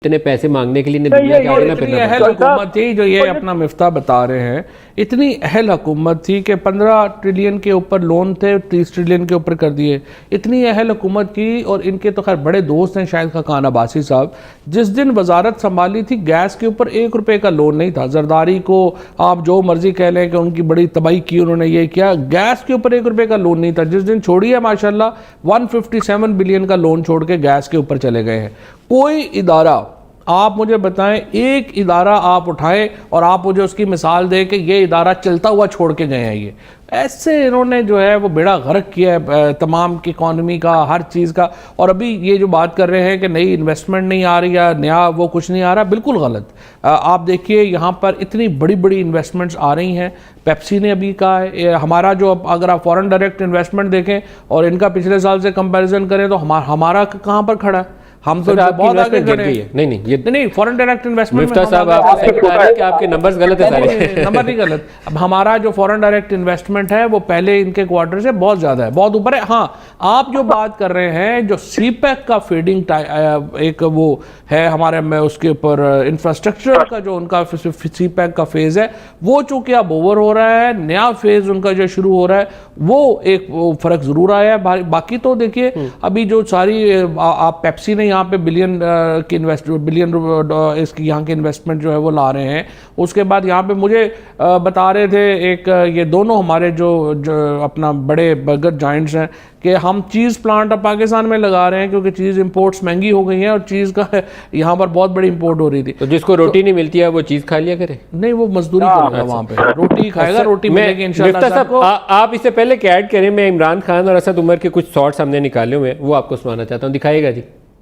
इतने पैसे मांगने के लिए दुनिया के आगे ना इतनी अहल हुकूमत थी जो ये अपना मिफ्ता बता रहे हैं, इतनी अहल हुकूमत थी कि 15 ट्रिलियन के ऊपर लोन थे, 30 ट्रिलियन के ऊपर कर दिए। इतनी अहल हुकूमत की, और इनके तो खैर बड़े दोस्त हैं शायद खान अब्बासी साहब, जिस दिन वजारत संभाली थी गैस के ऊपर 1 रुपये का लोन नहीं था। जरदारी को आप जो मर्जी कह लें कि उनकी बड़ी तबाही की, उन्होंने ये किया, गैस के ऊपर 1 रुपये का लोन नहीं था। जिस दिन छोड़ी है माशाल्लाह 157 बिलियन का लोन छोड़ के गैस के ऊपर चले गए हैं। कोई इदारा आप मुझे बताएं, एक इदारा आप उठाएं और आप मुझे उसकी मिसाल दें कि ये इदारा चलता हुआ छोड़ के गए हैं। ये ऐसे इन्होंने जो है वो बेड़ा गर्क किया है तमाम की इकॉनमी का, हर चीज़ का। और अभी ये जो बात कर रहे हैं कि नई इन्वेस्टमेंट नहीं आ रही या नया वो कुछ नहीं आ रहा, बिल्कुल गलत। आप देखिए यहाँ पर इतनी बड़ी बड़ी इन्वेस्टमेंट्स आ रही हैं। पेप्सी ने अभी कहा है, हमारा जो अगर आप फॉरेन डायरेक्ट इन्वेस्टमेंट देखें और इनका पिछले साल से कंपेरिजन करें तो हमारा कहाँ पर खड़ा है? हम तो बहुत आगे खड़े हैं। नहीं फॉरेन डायरेक्ट इन्वेस्टमेंट मिफ्ता साहब आपके नंबर्स गलत है सारे। नंबर नहीं गलत। अब हमारा जो फॉरेन डायरेक्ट इन्वेस्टमेंट है वो पहले इनके क्वार्टर से बहुत ज्यादा है, बहुत ऊपर है। हाँ, आप जो बात कर रहे हैं जो सीपैक का फीडिंग एक वो है हमारे में, उसके ऊपर इंफ्रास्ट्रक्चर का जो उनका सीपैक का फेज है वो चूंकि अब ओवर हो रहा है, नया फेज उनका जो शुरू हो रहा है वो एक फर्क जरूर आया है। बाकी तो देखिए अभी जो सारी आप पेप्सी ने यहाँ पे बिलियन इसकी यहाँ की इन्वेस्टमेंट जो है वो ला रहे हैं। उसके बाद यहाँ पे मुझे बता रहे थे एक ये दोनों हमारे जो अपना बड़े बर्गर जाइंट्स हैं कि हम चीज़ प्लांट अब पाकिस्तान में लगा रहे हैं क्योंकि चीज़ इंपोर्ट्स महंगी हो गई हैं और चीज़ का यहाँ पर बहुत बड़ी इंपोर्ट हो रही थी। तो जिसको रोटी नहीं मिलती है वो चीज़ खा लिया करे? नहीं, वो मजदूरी करेगा वहाँ पे, रोटी खाएगा, रोटी मिलेगी इंशाल्लाह। आप इससे पहले ऐड करें, मैं इमरान खान और असद उमर के कुछ शॉर्ट्स हमने निकाले हुए हैं, वो आपको सुनाना चाहता हूँ, दिखाइएगा जी।